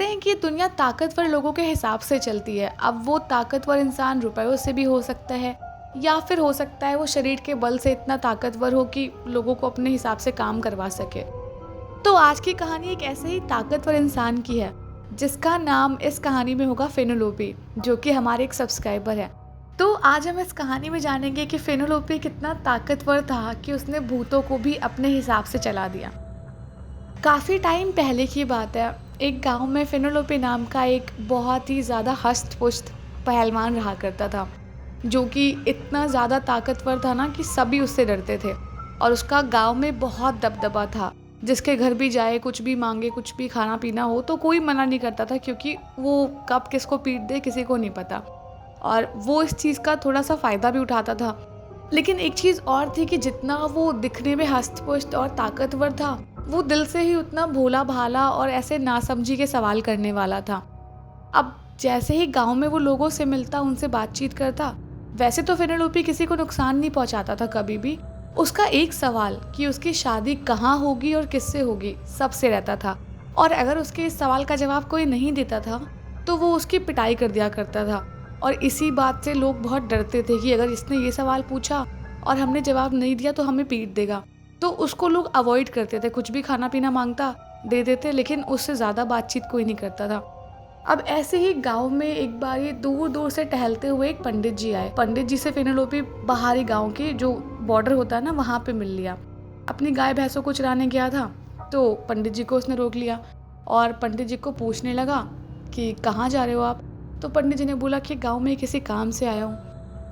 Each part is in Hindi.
कहते हैं कि दुनिया ताकतवर लोगों के हिसाब से चलती है। अब वो ताकतवर इंसान रुपयों से भी हो सकता है या फिर हो सकता है वो शरीर के बल से इतना ताकतवर हो कि लोगों को अपने हिसाब से काम करवा सके। तो आज की कहानी एक ऐसे ही ताकतवर इंसान की है जिसका नाम इस कहानी में होगा फेनेलोपी, जो कि हमारे एक सब्सक्राइबर है। तो आज हम इस कहानी में जानेंगे कि फेनेलोपी कितना ताकतवर था कि उसने भूतों को भी अपने हिसाब से चला दिया। काफ़ी टाइम पहले की बात है, एक गांव में फेनेलोपी नाम का एक बहुत ही ज़्यादा हष्ट-पुष्ट पहलवान रहा करता था, जो कि इतना ज़्यादा ताकतवर था ना कि सभी उससे डरते थे। और उसका गांव में बहुत दबदबा था। जिसके घर भी जाए, कुछ भी मांगे, कुछ भी खाना पीना हो तो कोई मना नहीं करता था, क्योंकि वो कब किसको पीट दे किसी को नहीं पता। और वो इस चीज़ का थोड़ा सा फ़ायदा भी उठाता था। लेकिन एक चीज़ और थी कि जितना वो दिखने में हष्ट-पुष्ट और ताकतवर था, वो दिल से ही उतना भोला-भाला और ऐसे नासमझी के सवाल करने वाला था। अब जैसे ही गाँव में वो लोगों से मिलता, उनसे बातचीत करता, वैसे तो फेनेलोपी किसी को नुकसान नहीं पहुंचाता था कभी भी। उसका एक सवाल कि उसकी शादी कहाँ होगी और किससे होगी, सबसे रहता था। और अगर उसके इस सवाल का जवाब कोई नहीं देता था, तो वो उसकी पिटाई कर दिया करता था। और इसी बात से लोग बहुत डरते थे कि अगर इसने ये सवाल पूछा और हमने जवाब नहीं दिया तो हमें पीट देगा। तो उसको लोग अवॉइड करते थे, कुछ भी खाना पीना मांगता दे देते, लेकिन उससे ज़्यादा बातचीत कोई नहीं करता था। अब ऐसे ही गांव में एक बार ये दूर दूर से टहलते हुए एक पंडित जी आए। पंडित जी से फेनेलोपी बाहरी गांव के जो बॉर्डर होता है ना, वहाँ पे मिल लिया। अपनी गाय भैंसों को चराने गया था, तो पंडित जी को उसने रोक लिया और पंडित जी को पूछने लगा कि कहाँ जा रहे हो आप। तो पंडित जी ने बोला कि गाँव में किसी काम से आया हूँ।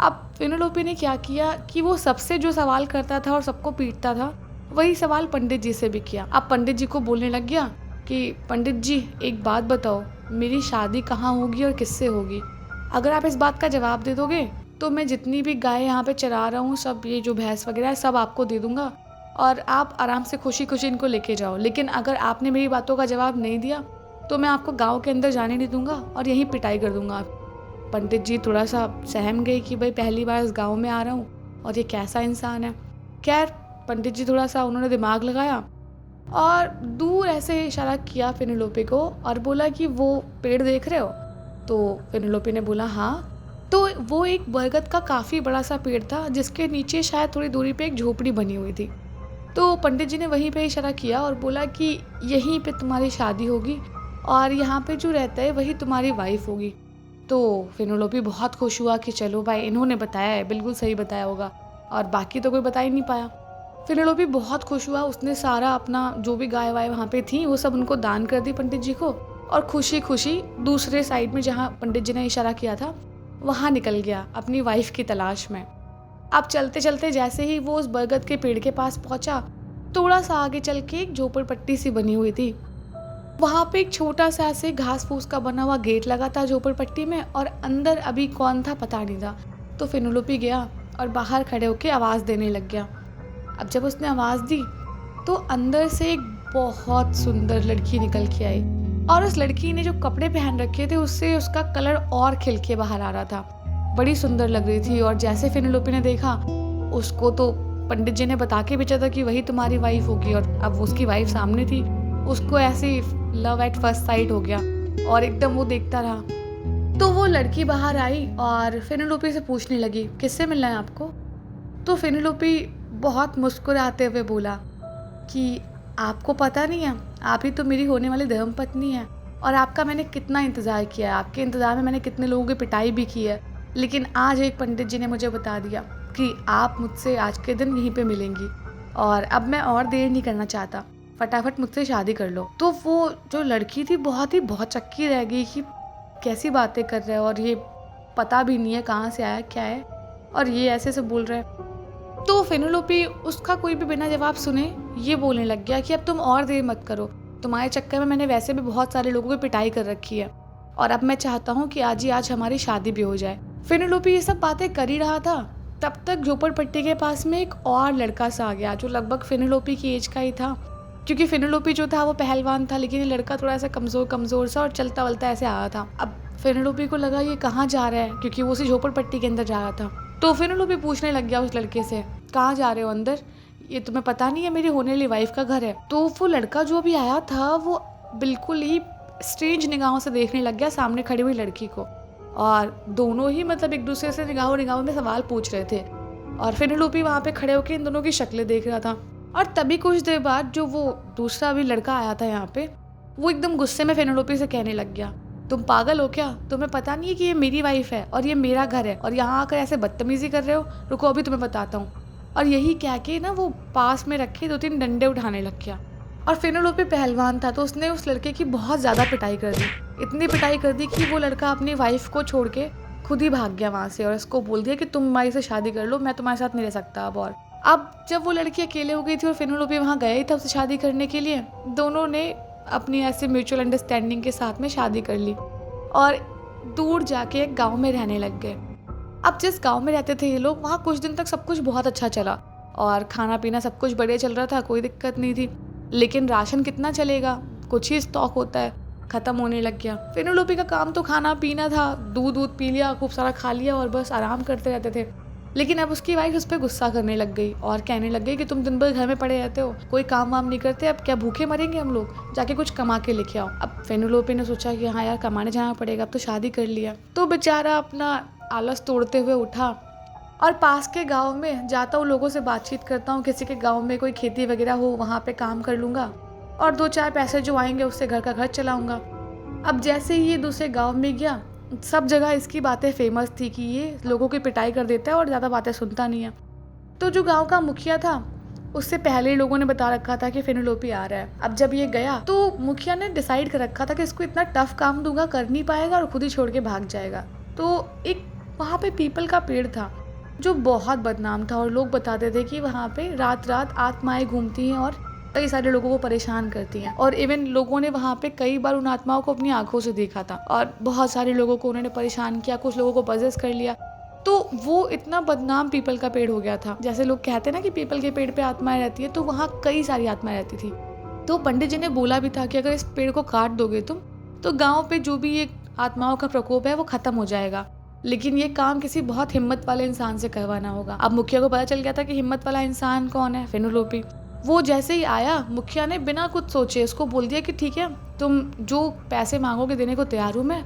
अब फेनेलोपी ने क्या किया कि वो सबसे जो सवाल करता था और सबको पीटता था, वही सवाल पंडित जी से भी किया। अब पंडित जी को बोलने लग गया कि पंडित जी एक बात बताओ, मेरी शादी कहाँ होगी और किससे होगी। अगर आप इस बात का जवाब दे दोगे तो मैं जितनी भी गाय यहाँ पे चरा रहा हूँ, सब ये जो भैंस वगैरह है, सब आपको दे दूँगा और आप आराम से खुशी खुशी इनको लेके जाओ। लेकिन अगर आपने मेरी बातों का जवाब नहीं दिया तो मैं आपको गाँव के अंदर जाने नहीं दूँगा और यहीं पिटाई कर दूँगा। पंडित जी थोड़ा सा सहम गए कि भाई पहली बार इस गाँव में आ रहा हूँ और ये कैसा इंसान है। खैर, पंडित जी थोड़ा सा उन्होंने दिमाग लगाया और दूर ऐसे इशारा किया फेनेलोपी को और बोला कि वो पेड़ देख रहे हो। तो फेनेलोपी ने बोला हाँ। तो वो एक बरगद का काफ़ी बड़ा सा पेड़ था, जिसके नीचे शायद थोड़ी दूरी पे एक झोपड़ी बनी हुई थी। तो पंडित जी ने वहीं पे इशारा किया और बोला कि यहीं पे तुम्हारी शादी होगी और यहाँ पे जो रहता है वही तुम्हारी वाइफ होगी। तो फेनेलोपी बहुत खुश हुआ कि चलो भाई, इन्होंने बताया है, बिल्कुल सही बताया होगा, और बाकी तो कोई बता ही नहीं पाया। फेनेलोपी बहुत खुश हुआ। उसने सारा अपना जो भी गाय वाय वहाँ पे थी वो सब उनको दान कर दी पंडित जी को, और खुशी खुशी दूसरे साइड में जहाँ पंडित जी ने इशारा किया था वहाँ निकल गया अपनी वाइफ की तलाश में। अब चलते चलते जैसे ही वो उस बरगद के पेड़ के पास पहुँचा, थोड़ा सा आगे चल के एक झोपड़पट्टी सी बनी हुई थी। वहाँ पे एक छोटा सा ऐसे घास फूस का बना हुआ गेट लगा था झोपड़पट्टी में, और अंदर अभी कौन था पता नहीं था। तो फेनेलोपी गया और बाहर खड़े होकर आवाज़ देने लग गया। अब जब उसने आवाज़ दी तो अंदर से एक बहुत सुंदर लड़की निकल के आई, और उस लड़की ने जो कपड़े पहन रखे थे उससे उसका कलर और खिल के बाहर आ रहा था। बड़ी सुंदर लग रही थी। और जैसे फेनेलोपी ने देखा उसको, तो पंडित जी ने बता के भेजा था कि वही तुम्हारी वाइफ होगी, और अब उसकी वाइफ सामने थी। उसको ऐसे लव एट फर्स्ट साइट हो गया और एकदम वो देखता रहा। तो वो लड़की बाहर आई और फेनेलोपी से पूछने लगी किससे मिलना है आपको। तो फेनेलोपी बहुत मुस्कुराते हुए बोला कि आपको पता नहीं है, आप ही तो मेरी होने वाली धर्मपत्नी है, और आपका मैंने कितना इंतज़ार किया है, आपके इंतज़ार में मैंने कितने लोगों की पिटाई भी की है, लेकिन आज एक पंडित जी ने मुझे बता दिया कि आप मुझसे आज के दिन यहीं पे मिलेंगी, और अब मैं और देर नहीं करना चाहता, फटाफट मुझसे शादी कर लो। तो वो जो लड़की थी बहुत ही भौचक्की रह गई कि कैसी बातें कर रहे हो, और ये पता भी नहीं है कहाँ से आया क्या है, और ये ऐसे से बोल रहे हैं। तो फेनेलोपी उसका कोई भी बिना जवाब सुने ये बोलने लग गया कि अब तुम और देर मत करो, तुम्हारे चक्कर में मैंने वैसे भी बहुत सारे लोगों की पिटाई कर रखी है, और अब मैं चाहता हूँ कि आज ही आज हमारी शादी भी हो जाए। फेनेलोपी ये सब बातें कर ही रहा था, तब तक झोपड़पट्टी के पास में एक और लड़का सा आ गया जो लगभग फेनेलोपी की एज का ही था, क्योंकि फेनेलोपी जो था वो पहलवान था, लेकिन ये लड़का थोड़ा सा कमज़ोर सा और चलता वलता ऐसे आया था। अब फेनेलोपी को लगा ये कहाँ जा रहा है, क्योंकि वो उसी झोपड़पट्टी के अंदर जा रहा था। तो फेनेलोपी पूछने लग गया उस लड़के से कहाँ जा रहे हो अंदर, ये तुम्हें पता नहीं है मेरी होने वाली वाइफ का घर है। तो वो लड़का जो भी आया था वो बिल्कुल ही स्ट्रेंज निगाहों से देखने लग गया सामने खड़ी हुई लड़की को। और दोनों ही मतलब एक दूसरे से निगाहों में सवाल पूछ रहे थे और फेनेलोपी वहाँ पे खड़े होकर इन दोनों की शक्लें देख रहा था। और तभी कुछ देर बाद जो वो दूसरा भी लड़का आया था यहाँ पे, वो एकदम गुस्से में फेनेलोपी से कहने लग गया, तुम पागल हो क्या? तुम्हें पता नहीं है कि ये मेरी वाइफ है और ये मेरा घर है और यहाँ आकर ऐसे बदतमीजी कर रहे हो? रुको अभी तुम्हें बताता हूँ। और यही कह के ना वो पास में रखे 2-3 डंडे उठाने लग गया। और फेनेलोपी पहलवान था तो उसने उस लड़के की बहुत ज़्यादा पिटाई कर दी, इतनी पिटाई कर दी कि वो लड़का अपनी वाइफ को छोड़ के खुद ही भाग गया वहाँ से और उसको बोल दिया कि तुम हमारी से शादी कर लो, मैं तुम्हारे साथ नहीं रह सकता अब। और अब जब वो लड़की अकेले हो गई थी और फेनेलोपी वहाँ गया ही था उससे शादी करने के लिए, दोनों ने अपनी ऐसे म्यूचुअल अंडरस्टैंडिंग के साथ में शादी कर ली और दूर जाके एक गाँव में रहने लग गए। अब जिस गाँव में रहते थे ये लोग, वहाँ कुछ दिन तक सब कुछ बहुत अच्छा चला और खाना पीना सब कुछ बढ़िया चल रहा था, कोई दिक्कत नहीं थी। लेकिन राशन कितना चलेगा, कुछ ही स्टॉक होता है, ख़त्म होने लग गया। फेनेलोपी का काम तो खाना पीना था, दूध पी लिया, खूब सारा खा लिया और बस आराम करते रहते थे। लेकिन अब उसकी वाइफ उस पर गुस्सा करने लग गई और कहने लग गई कि तुम दिन भर घर में पड़े रहते हो, कोई काम वाम नहीं करते, अब क्या भूखे मरेंगे हम लोग, जाके कुछ कमा के लेके आओ। अब फेनेलोपी ने सोचा कि हाँ यार कमाने जाना पड़ेगा, अब तो शादी कर लिया। तो बेचारा अपना आलस तोड़ते हुए उठा और पास के गांव में जाता हूँ, लोगों से बातचीत करता हूँ, किसी के गांव में कोई खेती वगैरह हो वहाँ पे काम कर लूँगा और 2-4 पैसे जो आएंगे उससे घर का घर चलाऊँगा। अब जैसे ही ये दूसरे गांव में गया, सब जगह इसकी बातें फेमस थी कि ये लोगों की पिटाई कर देता है और ज़्यादा बातें सुनता नहीं है। तो जो गांव का मुखिया था उससे पहले ही लोगों ने बता रखा था कि फेनेलोपी आ रहा है। अब जब ये गया तो मुखिया ने डिसाइड कर रखा था कि इसको इतना टफ काम दूंगा, कर नहीं पाएगा और खुद ही छोड़ के भाग जाएगा। तो एक वहाँ पे पीपल का पेड़ था जो बहुत बदनाम था और लोग बताते थे कि वहाँ पे रात रात आत्माएं घूमती हैं और कई सारे लोगों को परेशान करती हैं। और इवन लोगों ने वहाँ पे कई बार उन आत्माओं को अपनी आंखों से देखा था और बहुत सारे लोगों को उन्होंने परेशान किया, कुछ लोगों को पजेस कर लिया। तो वो इतना बदनाम पीपल का पेड़ हो गया था। जैसे लोग कहते हैं ना कि पीपल के पेड़ पे आत्माएं रहती है, तो वहाँ कई सारी आत्माएं रहती थी। तो पंडित जी ने बोला भी था कि अगर इस पेड़ को काट दोगे तुम तो गाँव पे जो भी ये आत्माओं का प्रकोप है वो खत्म हो जाएगा। लेकिन ये काम किसी बहुत हिम्मत वाले इंसान से करवाना होगा। अब मुखिया को पता चल गया था कि हिम्मत वाला इंसान कौन है, फेनेलोपी। वो जैसे ही आया, मुखिया ने बिना कुछ सोचे उसको बोल दिया कि ठीक है, तुम जो पैसे मांगोगे देने को तैयार हूँ मैं,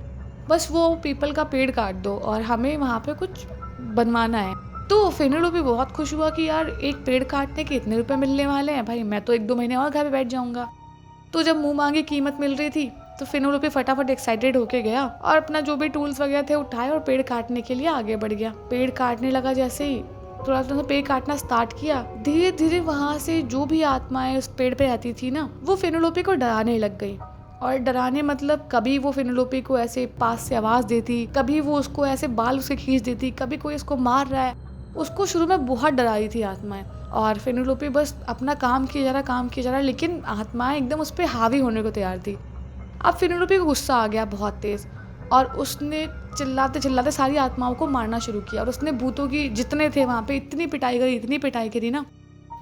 बस वो पीपल का पेड़ काट दो और हमें वहाँ पे कुछ बनवाना है। तो फेनेलोपी बहुत खुश हुआ कि यार एक पेड़ काटने के इतने रुपए मिलने वाले हैं, भाई मैं तो 1-2 महीने और घर पे बैठ जाऊँगा। तो जब मुँह मांगी कीमत मिल रही थी तो फेनेलोपी फटाफट एक्साइटेड होके गया और अपना जो भी टूल्स वगैरह थे उठाए और पेड़ काटने के लिए आगे बढ़ गया। पेड़ काटने लगा, जैसे ही थोड़ा थोड़ा पेड़ काटना स्टार्ट किया, धीरे धीरे वहाँ से जो भी आत्माएं उस पेड़ पे रहती थी ना, वो फेनेलोपी को डराने लग गई। और डराने मतलब कभी वो फेनेलोपी को ऐसे पास से आवाज़ देती, कभी वो उसको ऐसे बाल उसके खींच देती, कभी कोई उसको मार रहा है। उसको शुरू में बहुत डरा रही थी आत्माएं और फेनेलोपी बस अपना काम किया जा रहा, लेकिन आत्माएं एकदम उस पर हावी होने को तैयार थी। अब फेनेलोपी को गुस्सा आ गया बहुत तेज़ और उसने चिल्लाते चिल्लाते सारी आत्माओं को मारना शुरू किया और उसने भूतों की जितने थे वहाँ पे इतनी पिटाई करी ना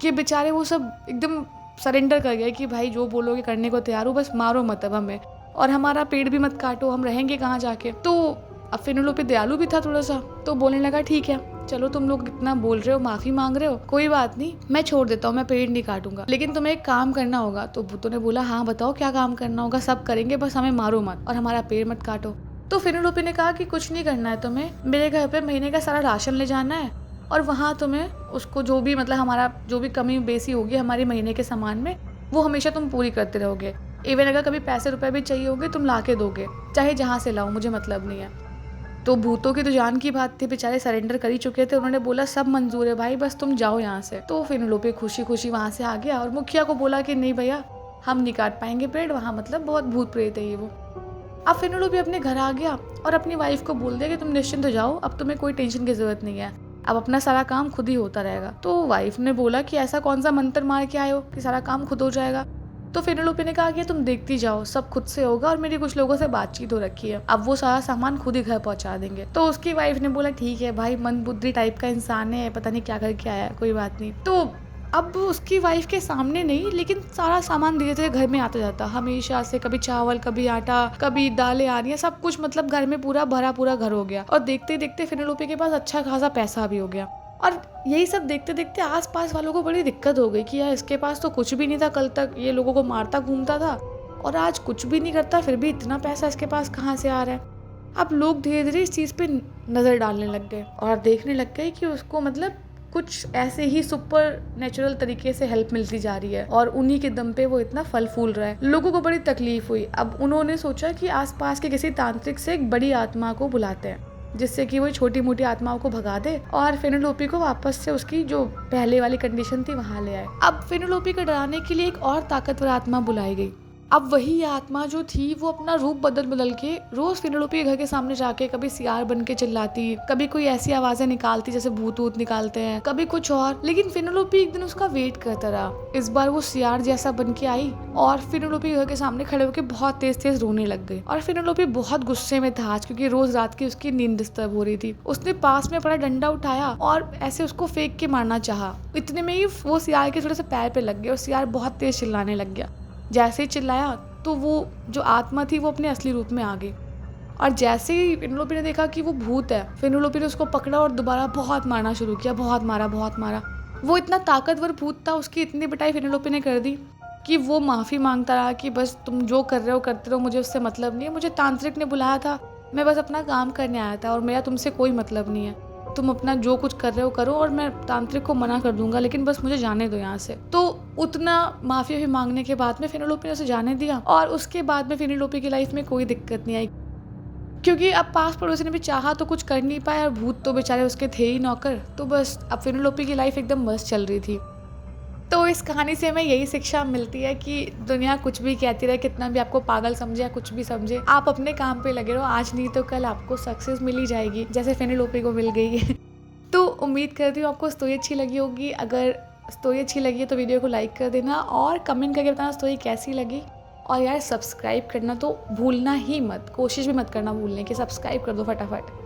कि बेचारे वो सब एकदम सरेंडर कर गए कि भाई जो बोलोगे करने को तैयार हो, बस मारो मत अब हमें और हमारा पेड़ भी मत काटो, हम रहेंगे कहाँ जाके। तो अब फेनेलोपी दयालु भी था थोड़ा सा, तो बोलने लगा ठीक है चलो तुम लोग इतना बोल रहे हो, माफ़ी मांग रहे हो, कोई बात नहीं, मैं छोड़ देता हूँ, मैं पेड़ नहीं काटूंगा, लेकिन तुम्हें एक काम करना होगा। तो भूतों ने बोला हाँ बताओ क्या काम करना होगा, सब करेंगे, बस हमें मारो मत और हमारा पेड़ मत काटो। तो फेनेलोपी ने कहा कि कुछ नहीं करना है तुम्हें, मेरे घर पे महीने का सारा राशन ले जाना है और वहाँ तुम्हें उसको जो भी मतलब हमारा जो भी कमी बेसी होगी हमारे महीने के सामान में, वो हमेशा तुम पूरी करते रहोगे। इवन अगर कभी पैसे रुपए भी चाहिए होंगे तुम ला के दोगे, चाहे जहाँ से लाओ, मुझे मतलब नहीं है। तो भूतों की तो जान की बात थी, बेचारे सरेंडर कर ही चुके थे। उन्होंने बोला सब मंजूर है भाई, बस तुम जाओ यहाँ से। तो फेनेलोपी खुशी खुशी वहाँ से आ गया और मुखिया को बोला कि नहीं भैया हम नहीं काट पाएंगे पेड़, वहाँ मतलब बहुत भूत प्रेत है ये वो। अब फेनेलोपी अपने घर आ गया और अपनी वाइफ को बोल दिया कि तुम निश्चिंत हो जाओ, अब तुम्हें कोई टेंशन की जरूरत नहीं है, अब अपना सारा काम खुद ही होता रहेगा। तो वाइफ ने बोला कि ऐसा कौन सा मंत्र मार के आए हो कि सारा काम खुद हो जाएगा। तो फेनेलोपी ने कहा कि तुम देखती जाओ, सब खुद से होगा और मेरी कुछ लोगों से बातचीत हो रखी है, अब वो सारा सामान खुद ही घर पहुंचा देंगे। तो उसकी वाइफ ने बोला ठीक है भाई, मंदबुद्धि टाइप का इंसान है, पता नहीं क्या करके आया, कोई बात नहीं। तो अब उसकी वाइफ के सामने नहीं, लेकिन सारा सामान धीरे धीरे घर में आता जाता, हमेशा से कभी चावल, कभी आटा, कभी दालें आ रही है, सब कुछ मतलब घर में पूरा घर हो गया। और देखते देखते फेनेलोपी के पास अच्छा खासा पैसा भी हो गया। और यही सब देखते देखते आसपास वालों को बड़ी दिक्कत हो गई कि यार इसके पास तो कुछ भी नहीं था, कल तक ये लोगों को मारता घूमता था और आज कुछ भी नहीं करता, फिर भी इतना पैसा इसके पास कहाँ से आ रहा है। अब लोग धीरे धीरे इस चीज़ पे नज़र डालने लग गए और देखने लग गए कि उसको मतलब कुछ ऐसे ही सुपर नेचुरल तरीके से हेल्प मिलती जा रही है और उन्हीं के दम पे वो इतना फल फूल रहा है। लोगों को बड़ी तकलीफ हुई। अब उन्होंने सोचा कि आसपास के किसी तांत्रिक से एक बड़ी आत्मा को बुलाते हैं, जिससे कि वो छोटी मोटी आत्माओं को भगा दे और फेनेलोपी को वापस से उसकी जो पहले वाली कंडीशन थी वहां ले आए। अब फेनेलोपी को डराने के लिए एक और ताकतवर आत्मा बुलाई गई। अब वही आत्मा जो थी वो अपना रूप बदल बदल के रोज फेनेलोपी के घर के सामने जाके कभी सियार बन के चिल्लाती, कभी कोई ऐसी आवाजें निकालती जैसे भूत वूत निकालते हैं, कभी कुछ और। लेकिन फेनेलोपी एक दिन उसका वेट करता रहा। इस बार वो सियार जैसा बन के आई और फेनेलोपी के घर के सामने खड़े होकर बहुत तेज तेज रोने लग गई। और फेनेलोपी बहुत गुस्से में था क्योंकि रोज रात की उसकी नींद डिस्टर्ब हो रही थी। उसने पास में पड़ा डंडा उठाया और ऐसे उसको फेंक के मारना चाहा। इतने में ही वो सियार के थोड़े से पैर पे लग गया और सियार बहुत तेज चिल्लाने लग गया। जैसे ही चिल्लाया तो वो जो आत्मा थी वो अपने असली रूप में आ गई। और जैसे ही फेनेलोपी ने देखा कि वो भूत है, फेनेलोपी ने उसको पकड़ा और दोबारा बहुत मारना शुरू किया। बहुत मारा। वो इतना ताकतवर भूत था, उसकी इतनी पिटाई फेनेलोपी ने कर दी कि वो माफ़ी मांगता रहा कि बस तुम जो कर रहे हो करते रहो, मुझे उससे मतलब नहीं है। मुझे तांत्रिक ने बुलाया था, मैं बस अपना काम करने आया था और मेरा तुमसे कोई मतलब नहीं है। तुम अपना जो कुछ कर रहे हो करो और मैं तांत्रिक को मना कर दूंगा, लेकिन बस मुझे जाने दो यहाँ से। तो उतना माफी भी मांगने के बाद में फेनेलोपी ने उसे जाने दिया और उसके बाद में फेनेलोपी की लाइफ में कोई दिक्कत नहीं आई, क्योंकि अब पास पड़ोसी ने भी चाहा तो कुछ कर नहीं पाया और भूत तो बेचारे उसके थे ही नौकर। तो बस अब फेनेलोपी की लाइफ एकदम मस्त चल रही थी। तो इस कहानी से हमें यही शिक्षा मिलती है कि दुनिया कुछ भी कहती रहे, कितना भी आपको पागल समझे या कुछ भी समझे, आप अपने काम पे लगे रहो। आज नहीं तो कल आपको सक्सेस मिल ही जाएगी, जैसे फेनेलोपी को मिल गई है। तो उम्मीद करती हूँ आपको स्टोरी अच्छी लगी होगी। अगर स्टोरी अच्छी लगी है तो वीडियो को लाइक कर देना और कमेंट करके बताना स्टोरी कैसी लगी। और यार सब्सक्राइब करना तो भूलना ही मत, कोशिश भी मत करना भूलने की, सब्सक्राइब कर दो फटाफट।